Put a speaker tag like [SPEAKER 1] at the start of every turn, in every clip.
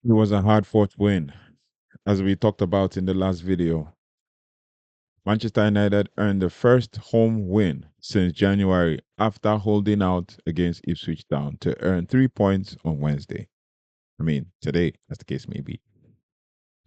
[SPEAKER 1] It was a hard fought win. As we talked about in the last video, Manchester United earned the first home win since January after holding out against Ipswich Town to earn 3 points on Wednesday. I mean, today, as the case may be.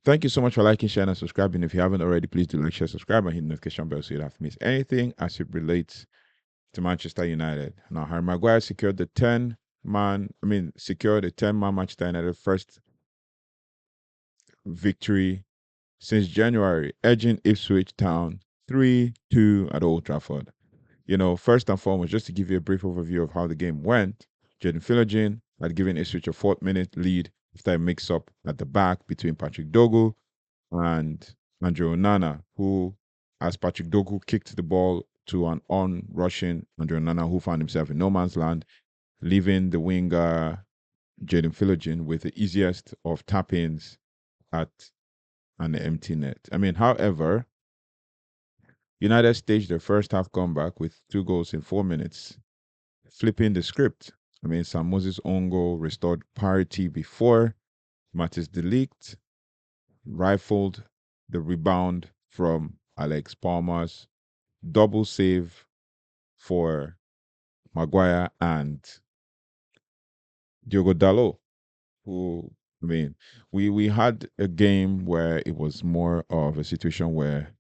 [SPEAKER 1] Thank you so much for liking, sharing, and subscribing. If you haven't already, please do like, share, subscribe, and hit the notification bell so you don't have to miss anything as it relates to Manchester United. Now, Harry Maguire secured the 10-man Manchester United first victory since January, edging Ipswich Town 3-2 at Old Trafford. First and foremost, just to give you a brief overview of how the game went, Jaden Philogene had given Ipswich a 4th-minute lead after a mix-up at the back between Patrick Dogu and Andrew Onana, who, as Patrick Dogu kicked the ball to an on-rushing Andrew Onana, who found himself in no man's land, leaving the winger Jaden Philogene with the easiest of tap-ins at an empty net. However, United staged their first half comeback with 2 goals in 4 minutes, flipping the script. Sam Moses' own goal restored parity before Matthijs de Ligt rifled the rebound from Alex Palmer's double save for Maguire and Diogo Dalot, who, we had a game where it was more of a situation where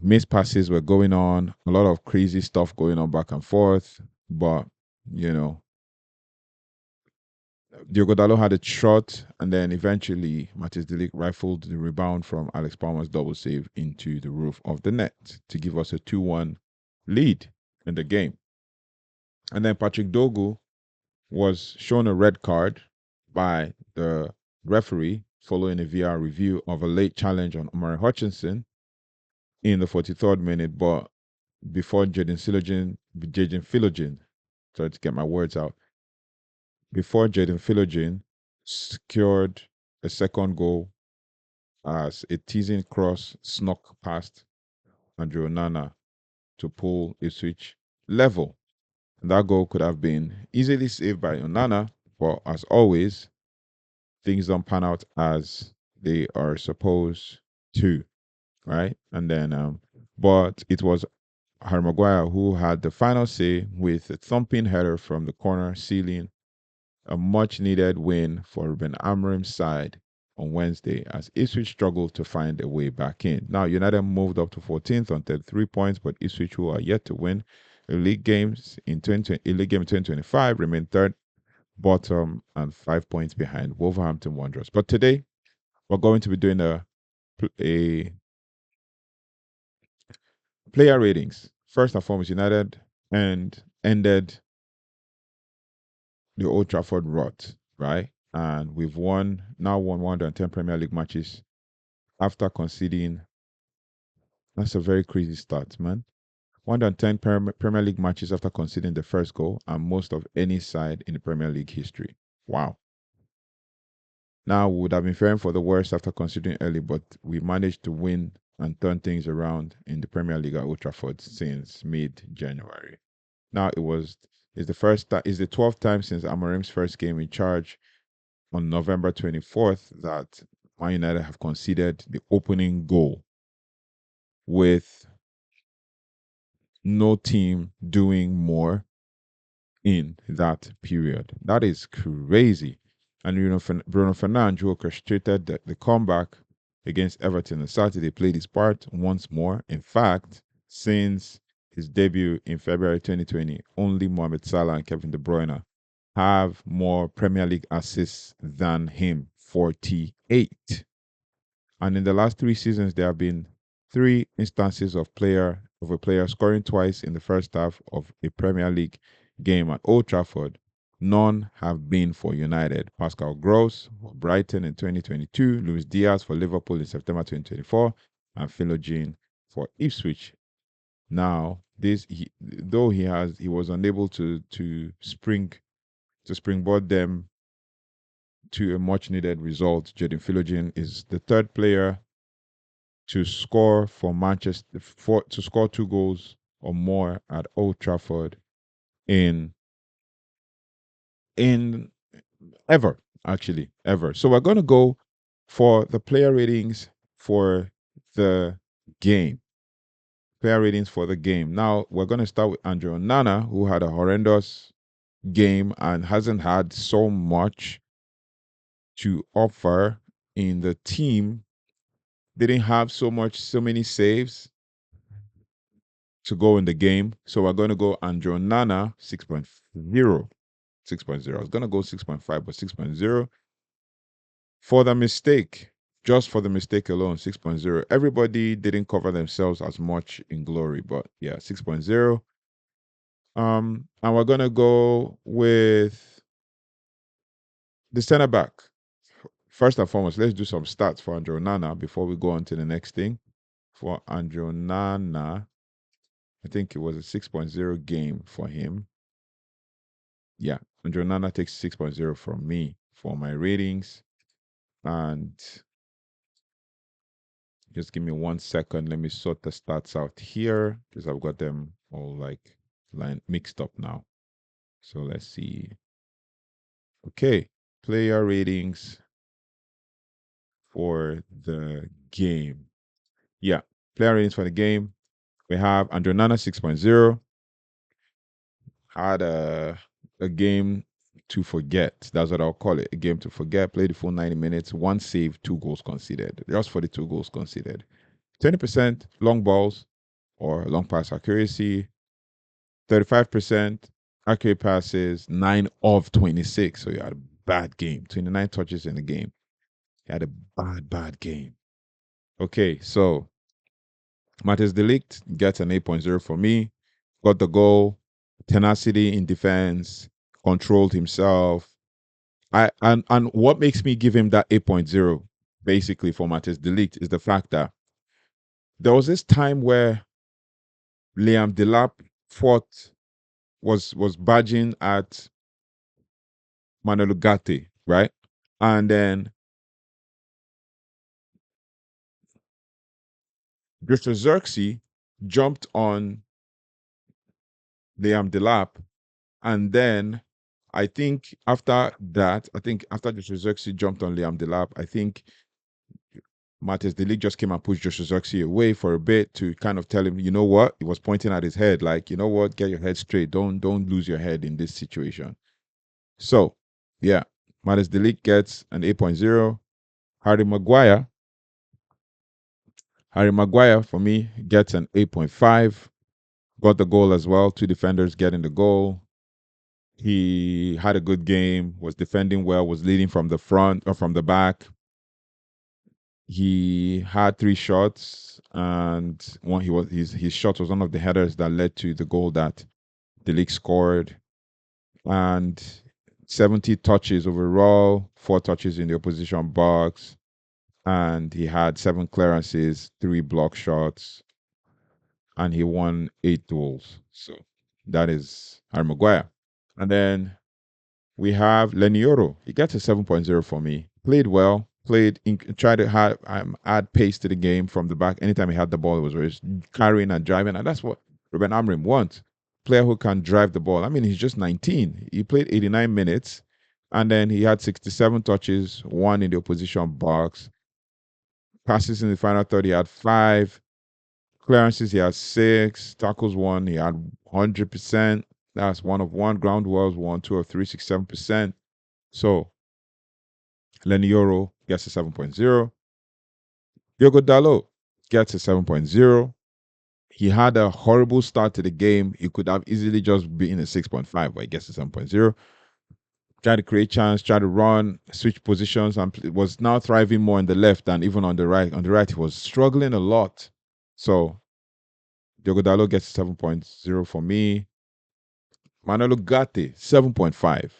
[SPEAKER 1] missed passes were going on, a lot of crazy stuff going on back and forth. But, you know, Diogo Dalot had a shot, and then eventually Matthijs de Ligt rifled the rebound from Alex Palmer's double save into the roof of the net to give us a 2-1 lead in the game. And then Patrick Dogu was shown a red card by the referee following a VR review of a late challenge on Omari Hutchinson in the 43rd minute, but before Jaden Philogene, sorry to get my words out, before Jaden Philogene secured a second goal as a teasing cross snuck past Andrew Onana to pull Ipswich level. And that goal could have been easily saved by Onana, but as always, things don't pan out as they are supposed to, right? And then, but it was Harry Maguire who had the final say with a thumping header from the corner, sealing a much needed win for Ruben Amorim's side on Wednesday as Ipswich struggled to find a way back in. Now, United moved up to 14th on 33 points, but Ipswich, who are yet to win a league game in 2025, remain third bottom and 5 points behind Wolverhampton Wanderers. But today, we're going to be doing a player ratings. First and foremost, United and ended the Old Trafford rot, right? And we've now won 110 Premier League matches after conceding. That's a very crazy start, man. 110 Premier League matches after conceding the first goal, and most of any side in the Premier League history. Wow. Now, we would have been fearing for the worst after conceding early, but we managed to win and turn things around in the Premier League at Old Trafford since mid-January. Now it's the 12th time since Amorim's first game in charge on November 24th that Man United have conceded the opening goal with no team doing more in that period. That is crazy. And Bruno Fernandes, who orchestrated the comeback against Everton on Saturday, played his part once more. In fact, since his debut in February 2020, only Mohamed Salah and Kevin De Bruyne have more Premier League assists than him, 48. And in the last 3 seasons, there have been 3 instances of a player scoring twice in the first half of a Premier League game at Old Trafford. None have been for United. Pascal Gross for Brighton in 2022, Luis Diaz for Liverpool in September 2024, and Philogene for Ipswich. Now, though he was unable to springboard them to a much needed result. Jaden Philogene is the third player to score for Manchester to score 2 goals or more at Old Trafford in ever. actually, ever. So we're going to go for the player ratings for the game. Player ratings for the game. Now, we're going to start with Andre Onana, who had a horrendous game and hasn't had so much to offer in the team. Didn't have so many saves to go in the game. So we're going to go Andre Onana 6.0. 6.0. I was going to go 6.5, but 6.0 for the mistake. Just for the mistake alone, 6.0. Everybody didn't cover themselves as much in glory, but yeah, 6.0. And we're gonna go with the center back. First and foremost, let's do some stats for Andre Onana before we go on to the next thing. For Andre Onana, I think it was a 6.0 game for him. Yeah, Andre Onana takes 6.0 from me for my ratings. And just give me 1 second. Let me sort the stats out here because I've got them all like mixed up now. So let's see. Okay, player ratings for the game. Yeah, player ratings for the game. We have Andre Onana 6.0. Had a game to forget. That's what I'll call it. A game to forget. Played the full 90 minutes. One save, 2 goals conceded. Just for the 2 goals conceded. 20% long balls or long pass accuracy. 35% accurate passes. 9 of 26. So you had a bad game. 29 touches in the game. You had a bad game. Okay, so Matthias de Ligt gets an 8.0 for me. Got the goal, tenacity in defense, controlled himself. And what makes me give him that 8.0 basically for Matthias de Ligt is the fact that there was this time where Liam Delap fought was badging at Manuel Ugarte, right? And then Joshua Xerxes jumped on Liam Delap. And then I think after that, I think after Joshua Xerxes jumped on Liam Delap, I think Matthias de Ligt just came and pushed Joshua Xerxes away for a bit to kind of tell him, you know what? He was pointing at his head, like, you know what, get your head straight. Don't lose your head in this situation. So yeah, Matthias de Ligt gets an 8.0. Harry Maguire for me gets an 8.5. Got the goal as well. 2 defenders getting the goal. He had a good game, was defending well, was leading from the front or from the back. He had 3 shots, and his shot was one of the headers that led to the goal that the league scored. And 70 touches overall, 4 touches in the opposition box, and he had 7 clearances, 3 block shots, and he won 8 duels. So that is Harry Maguire. And then we have Lenioro. He gets a 7.0 for me. Played well. Tried to add pace to the game from the back. Anytime he had the ball, it was always carrying and driving. And that's what Ruben Amorim wants. Player who can drive the ball. I mean, he's just 19. He played 89 minutes. And then he had 67 touches, 1 in the opposition box. Passes in the final third, he had 5. Clearances, he had 6. Tackles, 1. He had 100%. That's 1 of 1. Ground balls, 1, 2 of 3, 67%. So Lenioro gets a 7.0. Diogo Dalot gets a 7.0. He had a horrible start to the game. He could have easily just been a 6.5, but he gets a 7.0. Tried to create chance, tried to run, switch positions, and was now thriving more on the left than even on the right. On the right, he was struggling a lot. So Diogo Dalot gets a 7.0 for me. Manuel Ugarte, 7.5.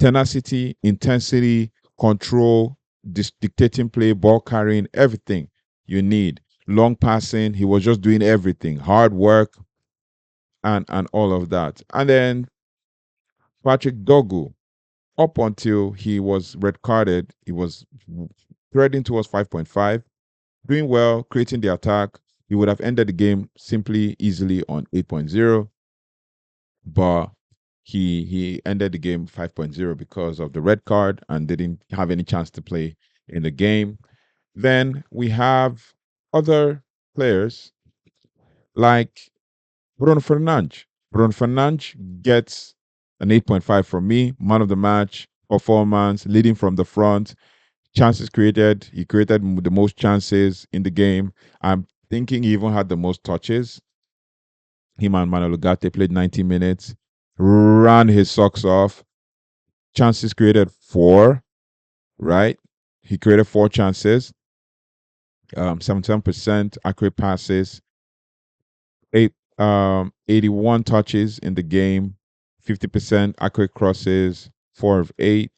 [SPEAKER 1] Tenacity, intensity, control, dictating play, ball carrying, everything you need. Long passing, he was just doing everything. Hard work and all of that. And then Patrick Dogu, up until he was red carded, he was threading towards 5.5, doing well, creating the attack. He would have ended the game simply, easily on 8.0. But he ended the game 5.0 because of the red card and didn't have any chance to play in the game. Then we have other players like Bruno Fernandes. Bruno Fernandes gets an 8.5 from me. Man of the match, performance, leading from the front, chances created. He created the most chances in the game. I'm thinking he even had the most touches. Him and Manuel Ugarte played 90 minutes, ran his socks off. Chances created four, right? He created four chances, 77% accurate passes, 81 touches in the game, 50% accurate crosses, 4 of 8.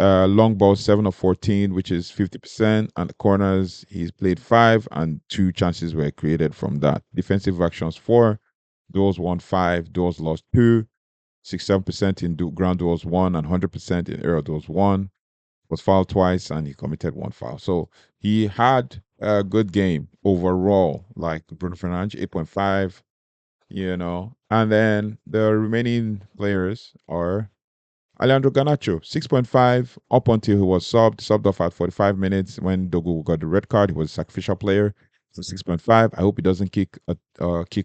[SPEAKER 1] Long ball 7 of 14, which is 50%. And the corners, he's played five, and two chances were created from that. Defensive actions 4, duels won 5, duels lost 2, 67% in ground duels 1, and 100% in aerial duels 1. Was fouled twice, and he committed one foul. So he had a good game overall. Like Bruno Fernandes, 8.5. And then the remaining players are Alejandro Garnacho, 6.5, up until he was subbed off at 45 minutes when Dogu got the red card. He was a sacrificial player. So 6.5. I hope he doesn't kick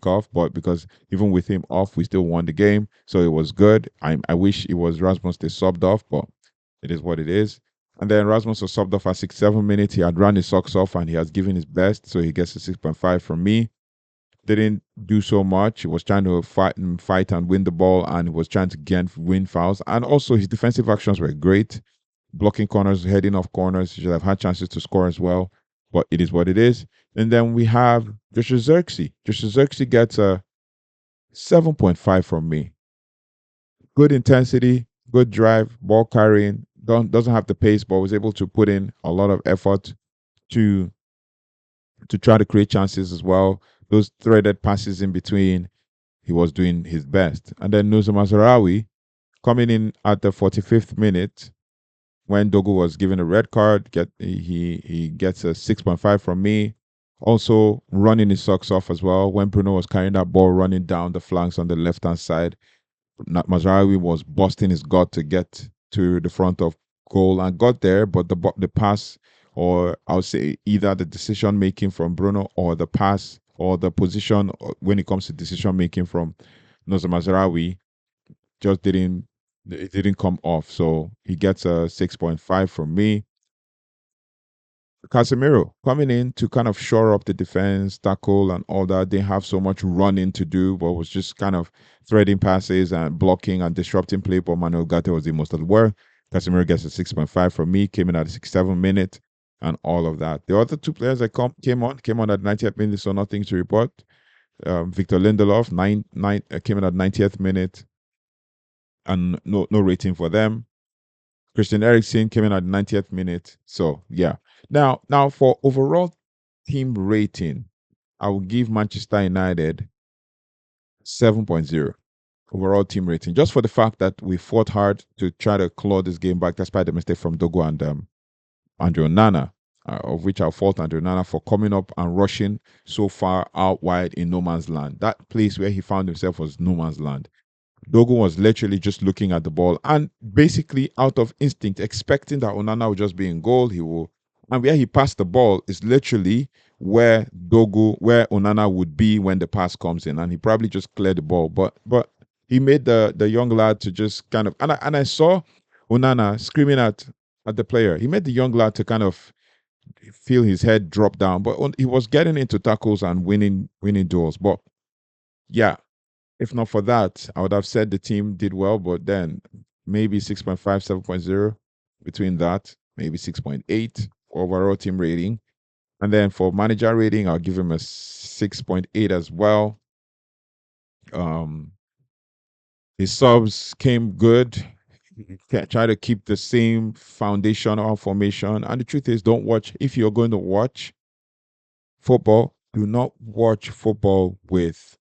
[SPEAKER 1] off, but because even with him off, we still won the game. So it was good. I wish it was Rasmus they subbed off, but it is what it is. And then Rasmus was subbed off at 6, 7 minutes. He had run his socks off and he has given his best. So he gets a 6.5 from me. Didn't do so much. He was trying to fight and win the ball, and he was trying to win fouls. And also, his defensive actions were great. Blocking corners, heading off corners. He should have had chances to score as well, but it is what it is. And then we have Joshua Zirkzee. Joshua Zirkzee gets a 7.5 from me. Good intensity, good drive, ball carrying. Doesn't have the pace, but was able to put in a lot of effort to try to create chances as well. Those threaded passes in between, he was doing his best. And then Nusa Mazarawi coming in at the 45th minute when Dogu was given a red card. He gets a 6.5 from me. Also running his socks off as well when Bruno was carrying that ball running down the flanks on the left hand side. Mazraoui was busting his gut to get to the front of goal and got there, but the pass, or I would say either the decision making from Bruno or the pass or the position when it comes to decision making from Noza Mazraoui just didn't come off. So he gets a 6.5 from me. Casemiro coming in to kind of shore up the defense, tackle, and all that. Didn't have so much running to do, but was just kind of threading passes and blocking and disrupting play. But Manuel Gate was the most of the work. Casemiro gets a 6.5 from me, came in at the 67 minute, and all of that. The other two players that came on at 90th minute, so nothing to report. Victor Lindelof, came in at 90th minute, and no rating for them. Christian Eriksen came in at 90th minute. So yeah. Now for overall team rating, I will give Manchester United 7.0 overall team rating, just for the fact that we fought hard to try to claw this game back despite the mistake from Dogo and Andrew Nana, of which I'll fault Andrew Nana for coming up and rushing so far out wide in no man's land. That place where he found himself was no man's land. Dogo was literally just looking at the ball and basically out of instinct, expecting that Onana would just be in goal. And where he passed the ball is literally where Onana would be when the pass comes in, and he probably just cleared the ball. But he made the young lad to just kind of, and I saw Onana screaming at the player. He made the young lad to kind of feel his head drop down, but he was getting into tackles and winning duels. But yeah, if not for that, I would have said the team did well, but then maybe 6.5, 7.0 between that, maybe 6.8 overall team rating. And then for manager rating, I'll give him a 6.8 as well. His subs came good. Try to keep the same foundation or formation. And the truth is, don't watch, if you're going to watch football, do not watch football with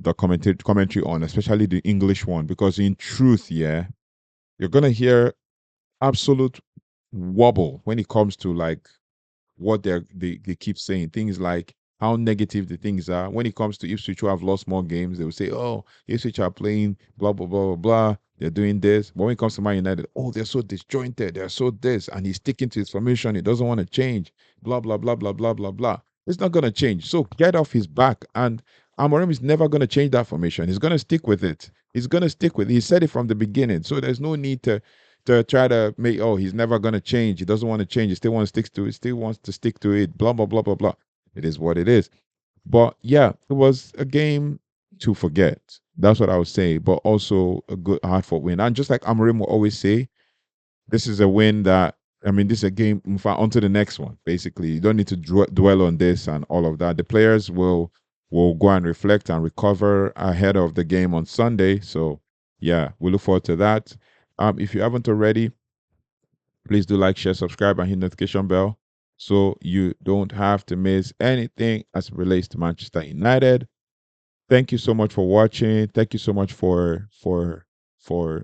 [SPEAKER 1] the commentary on, especially the English one, because in truth, yeah, you're gonna hear absolute wobble when it comes to like what they keep saying. Things like how negative the things are. When it comes to Ipswich, who have lost more games, they will say, "Oh, Ipswich are playing blah blah blah blah blah. They're doing this." But when it comes to Man United, oh, they're so disjointed. They're so this, and he's sticking to his formation. He doesn't want to change. Blah blah blah blah blah blah blah. It's not gonna change. So get off his back. And Amorim is never gonna change that formation. He's gonna stick with it. He's gonna stick with it. He said it from the beginning. So there's no need to try to make, oh, he's never gonna change. He doesn't want to change. He still wants to stick to it. Still wants to stick to it. Blah blah blah blah blah. It is what it is. But yeah, it was a game to forget. That's what I would say. But also a good hard fought win. And just like Amorim will always say, this is a win that, I mean, this is a game, in fact, on to the next one. Basically, you don't need to dwell on this and all of that. The players will go and reflect and recover ahead of the game on Sunday. So yeah, we look forward to that. If you haven't already, please do like, share, subscribe, and hit notification bell so you don't have to miss anything as it relates to Manchester United. Thank you so much for watching. Thank you so much for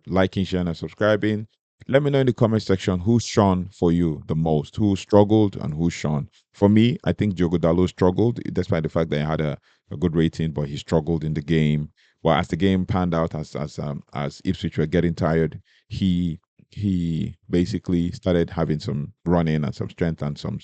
[SPEAKER 1] liking, sharing, and subscribing. Let me know in the comment section who's shone for you the most, who struggled and who shone. For me, I think Diogo Dalot struggled, despite the fact that he had a good rating, but he struggled in the game. Well, as the game panned out, as Ipswich were getting tired, he he basically started having some running and some strength and some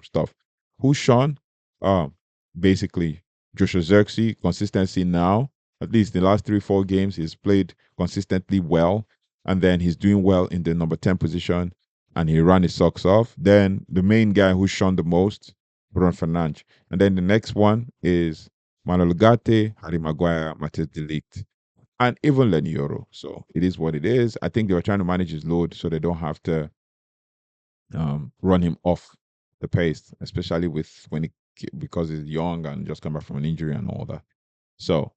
[SPEAKER 1] stuff. Who's shone? Um, basically Joshua Xerxes, consistency now. At least the last 3, 4 games, he's played consistently well. And then he's doing well in the number 10 position and he ran his socks off. Then the main guy who shone the most, Bruno Fernandes. And then the next one is Manuel Ugarte, Harry Maguire, Matthias de Ligt, and even Lenioro. So it is what it is. I think they were trying to manage his load so they don't have to run him off the pace, especially with because he's young and just come back from an injury and all that. So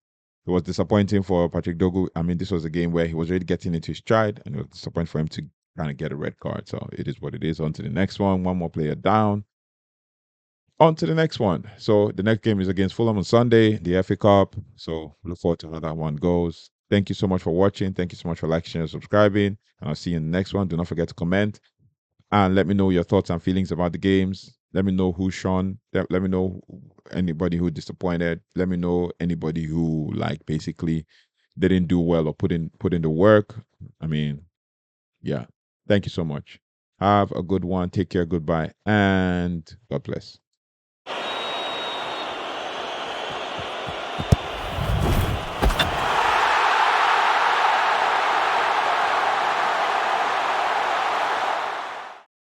[SPEAKER 1] it was disappointing for Patrick Dogu. I mean, this was a game where he was already getting into his stride, and it was disappointing for him to kind of get a red card. So it is what it is. On to the next one more player down. On to the next one. So the next game is against Fulham on Sunday, the FA Cup. So look forward to how that one goes. Thank you so much for watching. Thank you so much for liking, sharing, and subscribing. And I'll see you in the next one. Do not forget to comment and let me know your thoughts and feelings about the games. Let me know who shone. Let me know anybody who disappointed. Let me know anybody who like basically didn't do well or put in the work. I mean, yeah. Thank you so much. Have a good one. Take care. Goodbye. And God bless.